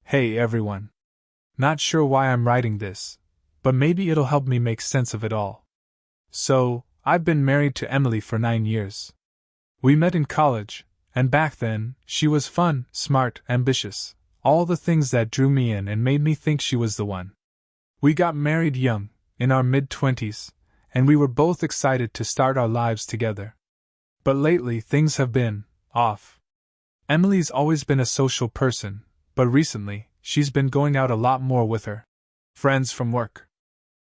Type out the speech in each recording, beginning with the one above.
Hey everyone. Not sure why I'm writing this, but maybe it'll help me make sense of it all. So, I've been married to Emily for 9 years. We met in college, and back then, she was fun, smart, ambitious, all the things that drew me in and made me think she was the one. We got married young, in our mid-20s, and we were both excited to start our lives together. But lately things have been off. Emily's always been a social person, but recently, she's been going out a lot more with her friends from work.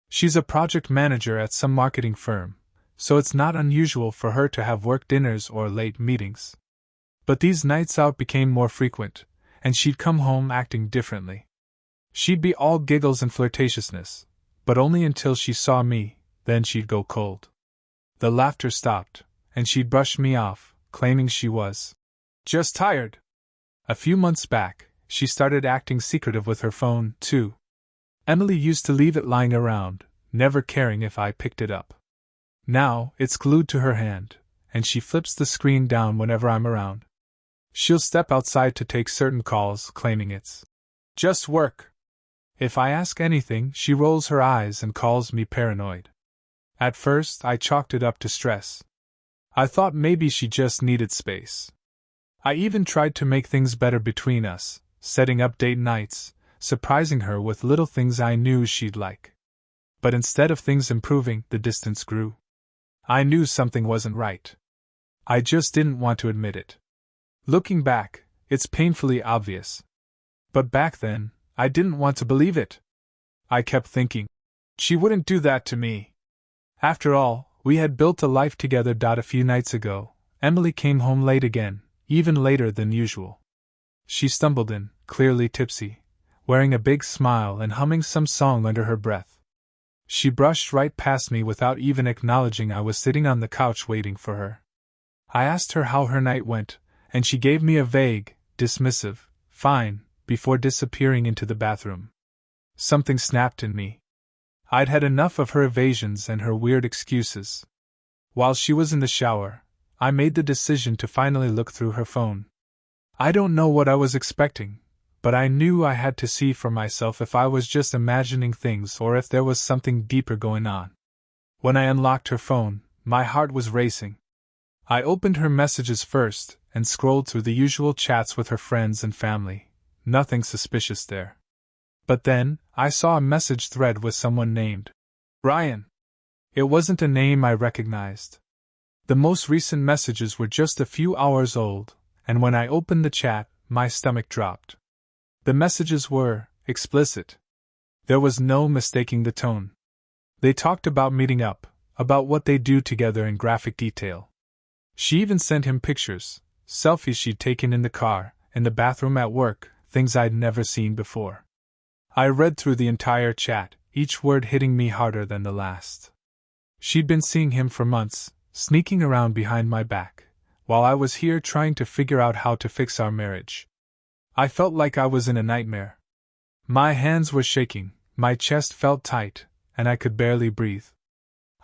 She's a project manager at some marketing firm, so it's not unusual for her to have work dinners or late meetings. But these nights out became more frequent, and she'd come home acting differently. She'd be all giggles and flirtatiousness, but only until she saw me, then she'd go cold. The laughter stopped, and she'd brush me off, claiming she was just tired. A few months back, she started acting secretive with her phone, too. Emily used to leave it lying around, never caring if I picked it up. Now, it's glued to her hand, and she flips the screen down whenever I'm around. She'll step outside to take certain calls, claiming it's just work. If I ask anything, she rolls her eyes and calls me paranoid. At first, I chalked it up to stress. I thought maybe she just needed space. I even tried to make things better between us, setting up date nights, surprising her with little things I knew she'd like. But instead of things improving, the distance grew. I knew something wasn't right. I just didn't want to admit it. Looking back, it's painfully obvious. But back then, I didn't want to believe it. I kept thinking, she wouldn't do that to me. After all, we had built a life together. A few nights ago, Emily came home late again, even later than usual. She stumbled in, clearly tipsy, wearing a big smile and humming some song under her breath. She brushed right past me without even acknowledging I was sitting on the couch waiting for her. I asked her how her night went, and she gave me a vague, dismissive, "Fine," before disappearing into the bathroom. Something snapped in me. I'd had enough of her evasions and her weird excuses. While she was in the shower, I made the decision to finally look through her phone. I don't know what I was expecting, but I knew I had to see for myself if I was just imagining things or if there was something deeper going on. When I unlocked her phone, my heart was racing. I opened her messages first and scrolled through the usual chats with her friends and family. Nothing suspicious there. But then, I saw a message thread with someone named Ryan. It wasn't a name I recognized. The most recent messages were just a few hours old, and when I opened the chat, my stomach dropped. The messages were explicit. There was no mistaking the tone. They talked about meeting up, about what they do together in graphic detail. She even sent him pictures, selfies she'd taken in the car, in the bathroom at work, things I'd never seen before. I read through the entire chat, each word hitting me harder than the last. She'd been seeing him for months, sneaking around behind my back, while I was here trying to figure out how to fix our marriage. I felt like I was in a nightmare. My hands were shaking, my chest felt tight, and I could barely breathe.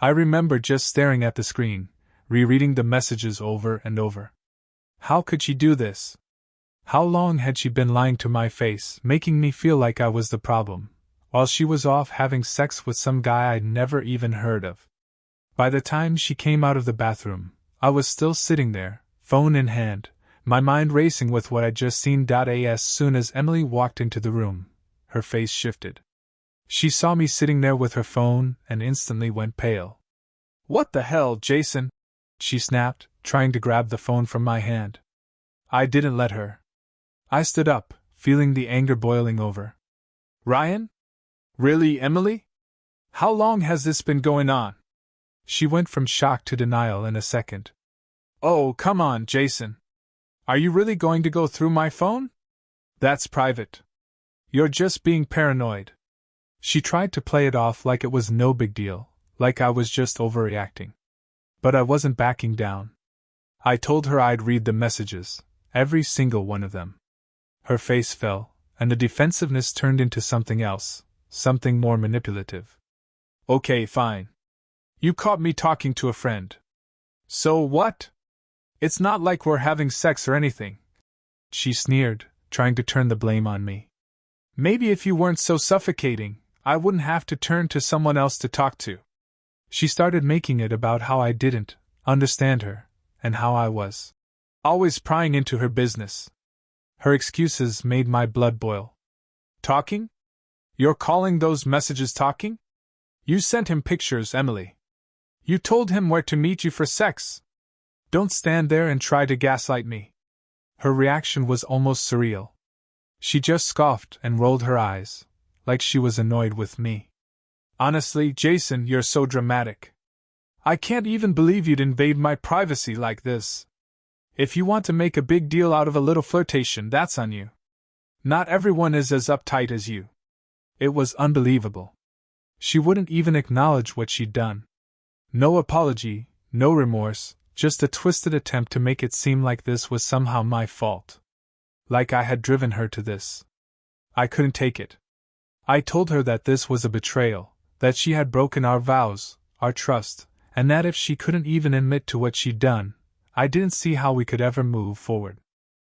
I remember just staring at the screen, rereading the messages over and over. How could she do this? How long had she been lying to my face, making me feel like I was the problem, while she was off having sex with some guy I'd never even heard of? By the time she came out of the bathroom, I was still sitting there, phone in hand, my mind racing with what I'd just seen. As soon as Emily walked into the room, her face shifted. She saw me sitting there with her phone and instantly went pale. "What the hell, Jason?" she snapped, trying to grab the phone from my hand. I didn't let her. I stood up, feeling the anger boiling over. "Ryan? Really, Emily? How long has this been going on?" She went from shock to denial in a second. "Oh, come on, Jason. Are you really going to go through my phone? That's private. You're just being paranoid." She tried to play it off like it was no big deal, like I was just overreacting. But I wasn't backing down. I told her I'd read the messages, every single one of them. Her face fell, and the defensiveness turned into something else, something more manipulative. "Okay, fine. You caught me talking to a friend. So what? It's not like we're having sex or anything," she sneered, trying to turn the blame on me. Maybe if you weren't so suffocating, I wouldn't have to turn to someone else to talk to. She started making it about how I didn't understand her, and how I was always prying into her business. Her excuses made my blood boil. Talking? You're calling those messages talking? You sent him pictures, Emily. You told him where to meet you for sex. Don't stand there and try to gaslight me. Her reaction was almost surreal. She just scoffed and rolled her eyes, like she was annoyed with me. Honestly, Jason, you're so dramatic. I can't even believe you'd invade my privacy like this. If you want to make a big deal out of a little flirtation, that's on you. Not everyone is as uptight as you. It was unbelievable. She wouldn't even acknowledge what she'd done. No apology, no remorse, just a twisted attempt to make it seem like this was somehow my fault. Like I had driven her to this. I couldn't take it. I told her that this was a betrayal, that she had broken our vows, our trust, and that if she couldn't even admit to what she'd done, I didn't see how we could ever move forward.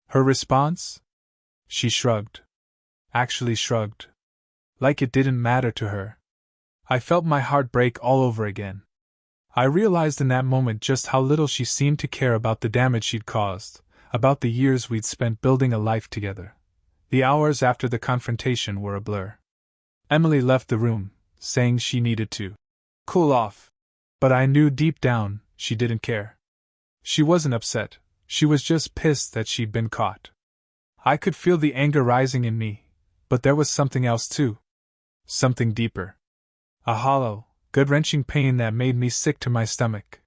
Her response? She shrugged. Actually shrugged. Like it didn't matter to her. I felt my heart break all over again. I realized in that moment just how little she seemed to care about the damage she'd caused, about the years we'd spent building a life together. The hours after the confrontation were a blur. Emily left the room, saying she needed to cool off. But I knew deep down she didn't care. She wasn't upset, she was just pissed that she'd been caught. I could feel the anger rising in me, but there was something else too. Something deeper. A hollow, gut-wrenching pain that made me sick to my stomach.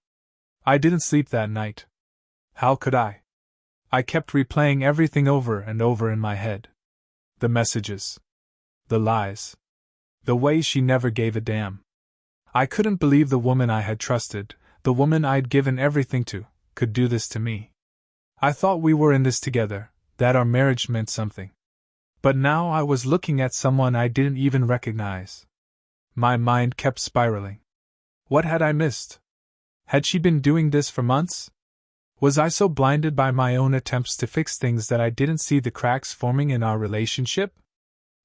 I didn't sleep that night. How could I? I kept replaying everything over and over in my head. The messages. The lies. The way she never gave a damn. I couldn't believe the woman I had trusted, the woman I'd given everything to, could do this to me. I thought we were in this together, that our marriage meant something. But now I was looking at someone I didn't even recognize. My mind kept spiraling. What had I missed? Had she been doing this for months? Was I so blinded by my own attempts to fix things that I didn't see the cracks forming in our relationship?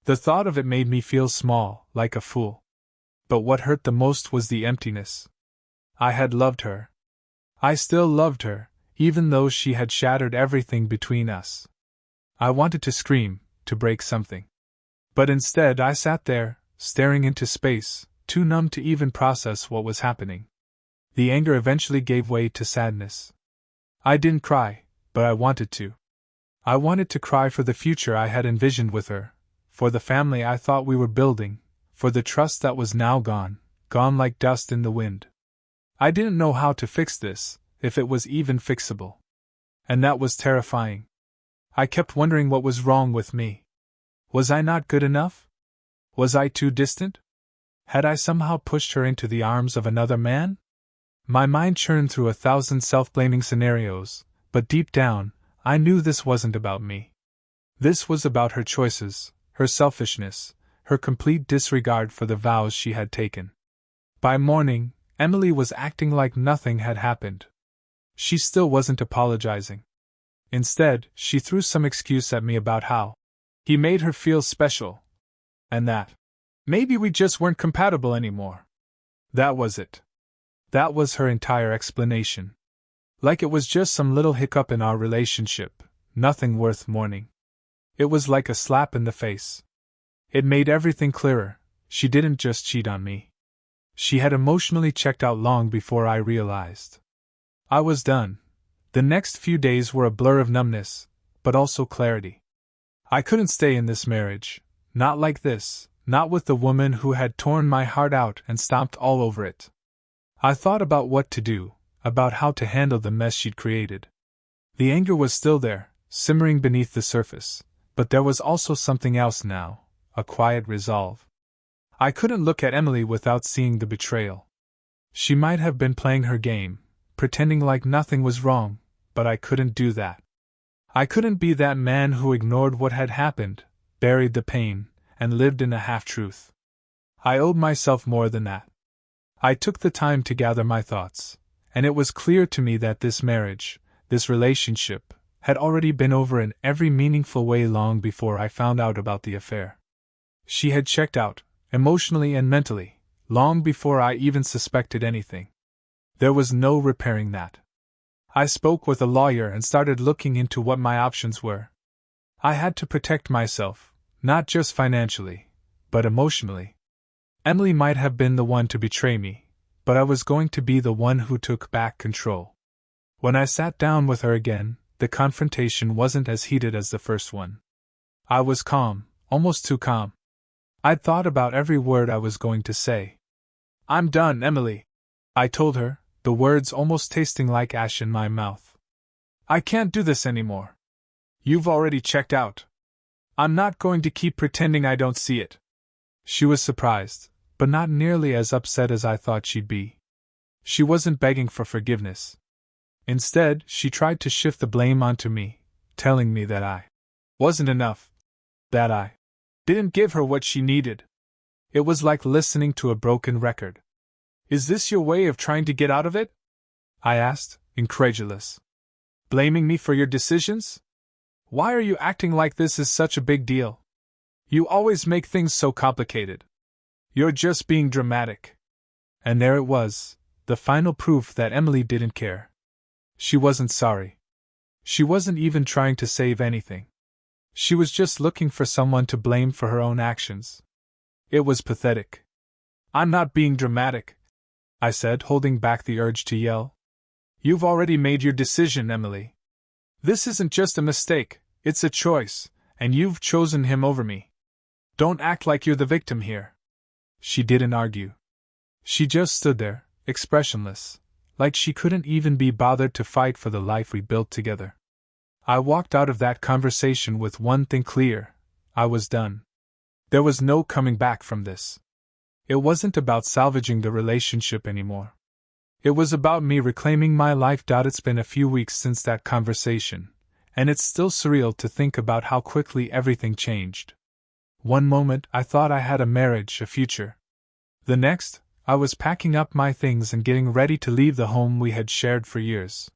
The thought of it made me feel small, like a fool. But what hurt the most was the emptiness. I had loved her. I still loved her, even though she had shattered everything between us. I wanted to scream, to break something. But instead I sat there, staring into space, too numb to even process what was happening. The anger eventually gave way to sadness. I didn't cry, but I wanted to. I wanted to cry for the future I had envisioned with her, for the family I thought we were building, for the trust that was now gone, gone like dust in the wind. I didn't know how to fix this, if it was even fixable. And that was terrifying. I kept wondering what was wrong with me. Was I not good enough? Was I too distant? Had I somehow pushed her into the arms of another man? My mind churned through 1,000 self-blaming scenarios, but deep down, I knew this wasn't about me. This was about her choices, her selfishness, her complete disregard for the vows she had taken. By morning, Emily was acting like nothing had happened. She still wasn't apologizing. Instead, she threw some excuse at me about how he made her feel special, and that maybe we just weren't compatible anymore. That was it. That was her entire explanation. Like it was just some little hiccup in our relationship, nothing worth mourning. It was like a slap in the face. It made everything clearer. She didn't just cheat on me. She had emotionally checked out long before I realized. I was done. The next few days were a blur of numbness, but also clarity. I couldn't stay in this marriage, not like this, not with the woman who had torn my heart out and stomped all over it. I thought about what to do, about how to handle the mess she'd created. The anger was still there, simmering beneath the surface, but there was also something else now, a quiet resolve. I couldn't look at Emily without seeing the betrayal. She might have been playing her game, pretending like nothing was wrong, but I couldn't do that. I couldn't be that man who ignored what had happened, buried the pain, and lived in a half-truth. I owed myself more than that. I took the time to gather my thoughts, and it was clear to me that this marriage, this relationship, had already been over in every meaningful way long before I found out about the affair. She had checked out, emotionally and mentally, long before I even suspected anything. There was no repairing that. I spoke with a lawyer and started looking into what my options were. I had to protect myself, not just financially, but emotionally. Emily might have been the one to betray me, but I was going to be the one who took back control. When I sat down with her again, the confrontation wasn't as heated as the first one. I was calm, almost too calm. I'd thought about every word I was going to say. "I'm done, Emily," I told her, the words almost tasting like ash in my mouth. "I can't do this anymore. You've already checked out. I'm not going to keep pretending I don't see it." She was surprised, but not nearly as upset as I thought she'd be. She wasn't begging for forgiveness. Instead, she tried to shift the blame onto me, telling me that I wasn't enough, that I didn't give her what she needed. It was like listening to a broken record. "Is this your way of trying to get out of it?" I asked, incredulous. "Blaming me for your decisions? Why are you acting like this is such a big deal? You always make things so complicated. You're just being dramatic." And there it was, the final proof that Emily didn't care. She wasn't sorry. She wasn't even trying to save anything. She was just looking for someone to blame for her own actions. It was pathetic. "I'm not being dramatic," I said, holding back the urge to yell. "You've already made your decision, Emily. This isn't just a mistake, it's a choice, and you've chosen him over me. Don't act like you're the victim here." She didn't argue. She just stood there, expressionless, like she couldn't even be bothered to fight for the life we built together. I walked out of that conversation with one thing clear: I was done. There was no coming back from this. It wasn't about salvaging the relationship anymore. It was about me reclaiming my life. It's been a few weeks since that conversation, and it's still surreal to think about how quickly everything changed. One moment I thought I had a marriage, a future. The next, I was packing up my things and getting ready to leave the home we had shared for years.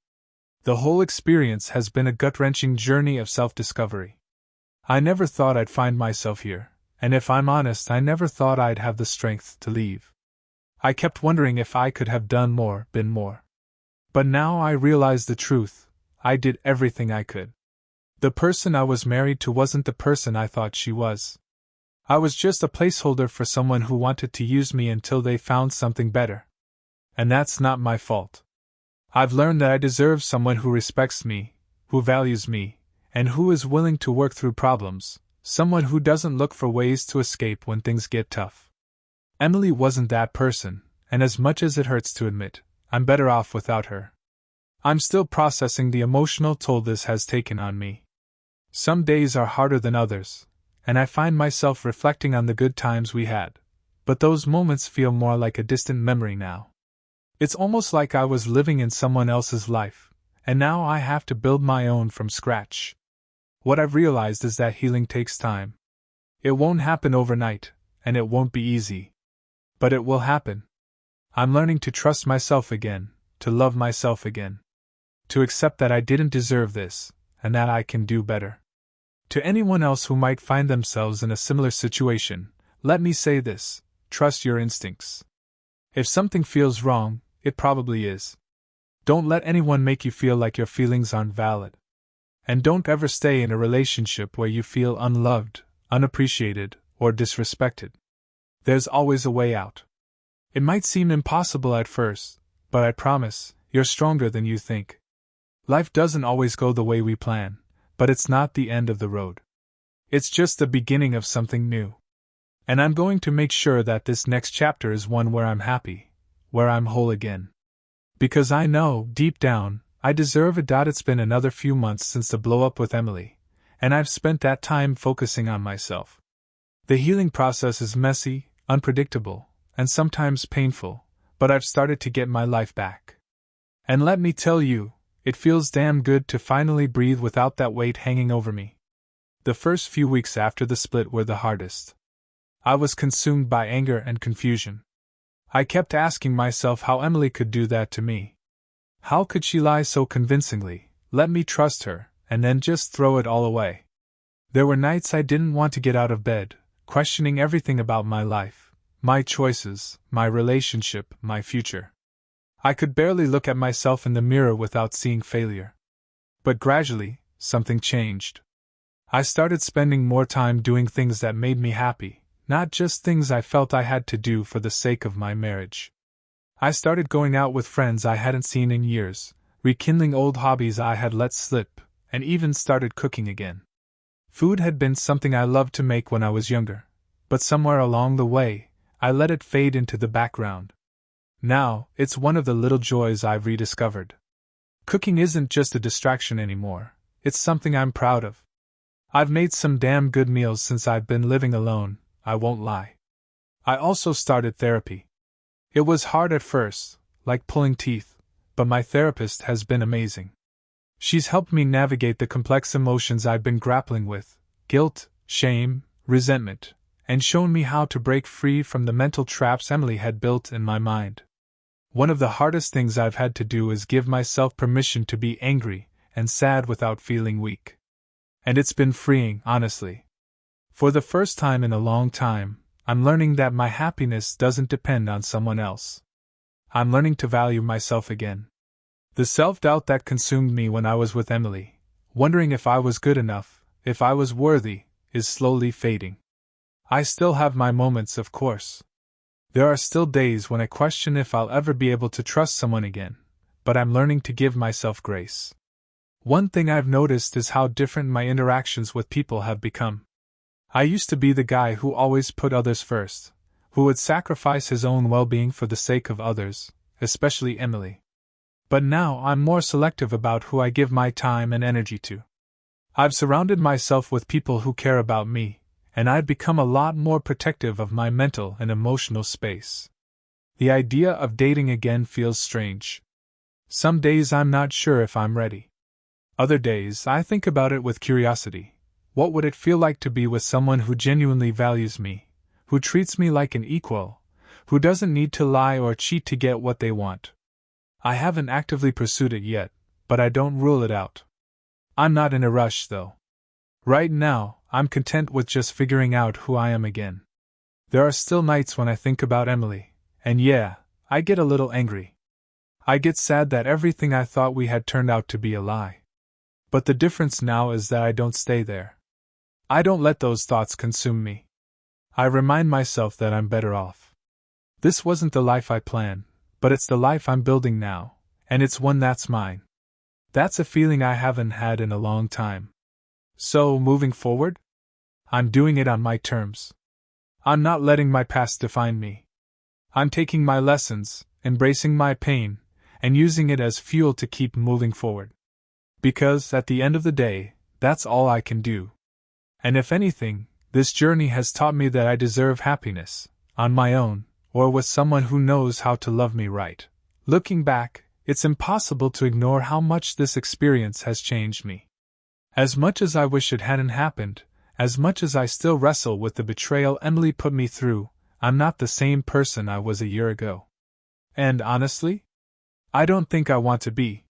The whole experience has been a gut-wrenching journey of self-discovery. I never thought I'd find myself here, and if I'm honest, I never thought I'd have the strength to leave. I kept wondering if I could have done more, been more. But now I realize the truth: I did everything I could. The person I was married to wasn't the person I thought she was. I was just a placeholder for someone who wanted to use me until they found something better. And that's not my fault. I've learned that I deserve someone who respects me, who values me, and who is willing to work through problems, someone who doesn't look for ways to escape when things get tough. Emily wasn't that person, and as much as it hurts to admit, I'm better off without her. I'm still processing the emotional toll this has taken on me. Some days are harder than others, and I find myself reflecting on the good times we had, but those moments feel more like a distant memory now. It's almost like I was living in someone else's life, and now I have to build my own from scratch. What I've realized is that healing takes time. It won't happen overnight, and it won't be easy. But it will happen. I'm learning to trust myself again, to love myself again. To accept that I didn't deserve this, and that I can do better. To anyone else who might find themselves in a similar situation, let me say this: trust your instincts. If something feels wrong, it probably is. Don't let anyone make you feel like your feelings aren't valid. And don't ever stay in a relationship where you feel unloved, unappreciated, or disrespected. There's always a way out. It might seem impossible at first, but I promise, you're stronger than you think. Life doesn't always go the way we plan, but it's not the end of the road. It's just the beginning of something new. And I'm going to make sure that this next chapter is one where I'm happy, where I'm whole again. Because I know, deep down, I deserve it. It's been another few months since the blow-up with Emily, and I've spent that time focusing on myself. The healing process is messy, unpredictable, and sometimes painful, but I've started to get my life back. And let me tell you, it feels damn good to finally breathe without that weight hanging over me. The first few weeks after the split were the hardest. I was consumed by anger and confusion. I kept asking myself how Emily could do that to me. How could she lie so convincingly, let me trust her, and then just throw it all away? There were nights I didn't want to get out of bed, questioning everything about my life, my choices, my relationship, my future. I could barely look at myself in the mirror without seeing failure. But gradually, something changed. I started spending more time doing things that made me happy, not just things I felt I had to do for the sake of my marriage. I started going out with friends I hadn't seen in years, rekindling old hobbies I had let slip, and even started cooking again. Food had been something I loved to make when I was younger, but somewhere along the way, I let it fade into the background. Now, it's one of the little joys I've rediscovered. Cooking isn't just a distraction anymore, it's something I'm proud of. I've made some damn good meals since I've been living alone, I won't lie. I also started therapy. It was hard at first, like pulling teeth, but my therapist has been amazing. She's helped me navigate the complex emotions I've been grappling with, guilt, shame, resentment, and shown me how to break free from the mental traps Emily had built in my mind. One of the hardest things I've had to do is give myself permission to be angry and sad without feeling weak. And it's been freeing, honestly. For the first time in a long time, I'm learning that my happiness doesn't depend on someone else. I'm learning to value myself again. The self-doubt that consumed me when I was with Emily, wondering if I was good enough, if I was worthy, is slowly fading. I still have my moments, of course. There are still days when I question if I'll ever be able to trust someone again, but I'm learning to give myself grace. One thing I've noticed is how different my interactions with people have become. I used to be the guy who always put others first, who would sacrifice his own well-being for the sake of others, especially Emily. But now I'm more selective about who I give my time and energy to. I've surrounded myself with people who care about me, and I've become a lot more protective of my mental and emotional space. The idea of dating again feels strange. Some days I'm not sure if I'm ready. Other days I think about it with curiosity. What would it feel like to be with someone who genuinely values me, who treats me like an equal, who doesn't need to lie or cheat to get what they want? I haven't actively pursued it yet, but I don't rule it out. I'm not in a rush, though. Right now, I'm content with just figuring out who I am again. There are still nights when I think about Emily, and yeah, I get a little angry. I get sad that everything I thought we had turned out to be a lie. But the difference now is that I don't stay there. I don't let those thoughts consume me. I remind myself that I'm better off. This wasn't the life I planned, but it's the life I'm building now, and it's one that's mine. That's a feeling I haven't had in a long time. So, moving forward? I'm doing it on my terms. I'm not letting my past define me. I'm taking my lessons, embracing my pain, and using it as fuel to keep moving forward. Because, at the end of the day, that's all I can do. And if anything, this journey has taught me that I deserve happiness, on my own, or with someone who knows how to love me right. Looking back, it's impossible to ignore how much this experience has changed me. As much as I wish it hadn't happened, as much as I still wrestle with the betrayal Emily put me through, I'm not the same person I was a year ago. And honestly, I don't think I want to be.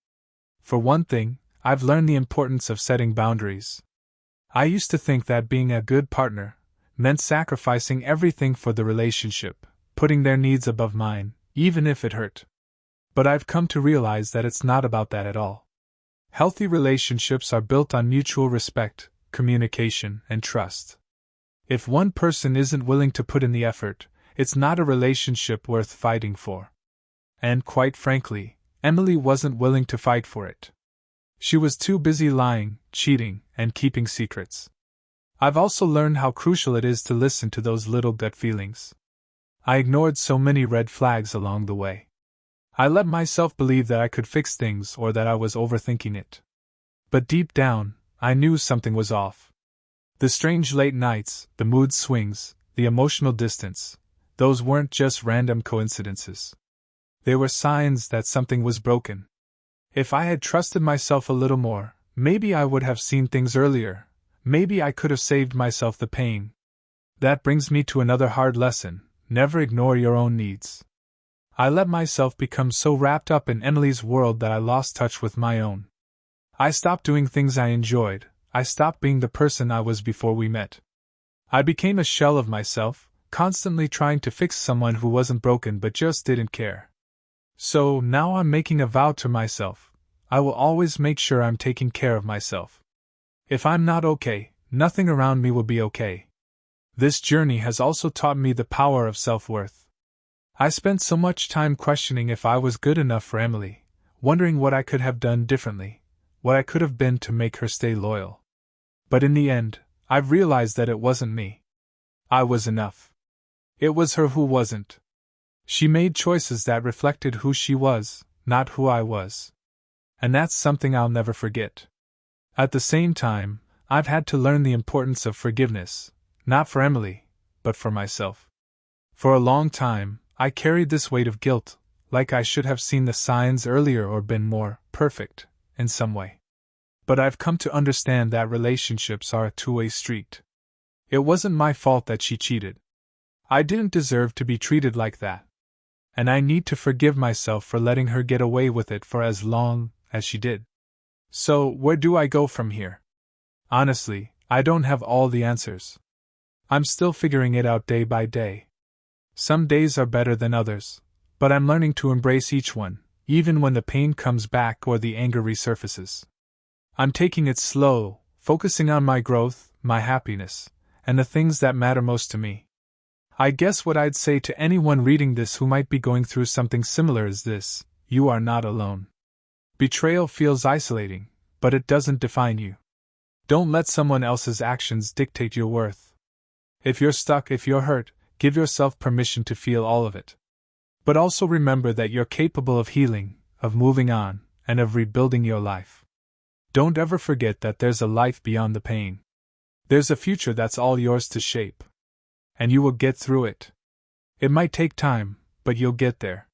For one thing, I've learned the importance of setting boundaries. I used to think that being a good partner meant sacrificing everything for the relationship, putting their needs above mine, even if it hurt. But I've come to realize that it's not about that at all. Healthy relationships are built on mutual respect, communication, and trust. If one person isn't willing to put in the effort, it's not a relationship worth fighting for. And quite frankly, Emily wasn't willing to fight for it. She was too busy lying, cheating, and keeping secrets. I've also learned how crucial it is to listen to those little gut feelings. I ignored so many red flags along the way. I let myself believe that I could fix things or that I was overthinking it. But deep down, I knew something was off. The strange late nights, the mood swings, the emotional distance, those weren't just random coincidences. They were signs that something was broken. If I had trusted myself a little more, maybe I would have seen things earlier, maybe I could have saved myself the pain. That brings me to another hard lesson: never ignore your own needs. I let myself become so wrapped up in Emily's world that I lost touch with my own. I stopped doing things I enjoyed, I stopped being the person I was before we met. I became a shell of myself, constantly trying to fix someone who wasn't broken but just didn't care. So now I'm making a vow to myself. I will always make sure I'm taking care of myself. If I'm not okay, nothing around me will be okay. This journey has also taught me the power of self-worth. I spent so much time questioning if I was good enough for Emily, wondering what I could have done differently, what I could have been to make her stay loyal. But in the end, I've realized that it wasn't me. I was enough. It was her who wasn't. She made choices that reflected who she was, not who I was. And that's something I'll never forget. At the same time, I've had to learn the importance of forgiveness, not for Emily, but for myself. For a long time, I carried this weight of guilt, like I should have seen the signs earlier or been more perfect, in some way. But I've come to understand that relationships are a two-way street. It wasn't my fault that she cheated. I didn't deserve to be treated like that. And I need to forgive myself for letting her get away with it for as long as she did. So, where do I go from here? Honestly, I don't have all the answers. I'm still figuring it out day by day. Some days are better than others, but I'm learning to embrace each one, even when the pain comes back or the anger resurfaces. I'm taking it slow, focusing on my growth, my happiness, and the things that matter most to me. I guess what I'd say to anyone reading this who might be going through something similar is this: you are not alone. Betrayal feels isolating, but it doesn't define you. Don't let someone else's actions dictate your worth. If you're stuck, if you're hurt, give yourself permission to feel all of it. But also remember that you're capable of healing, of moving on, and of rebuilding your life. Don't ever forget that there's a life beyond the pain. There's a future that's all yours to shape. And you will get through it. It might take time, but you'll get there.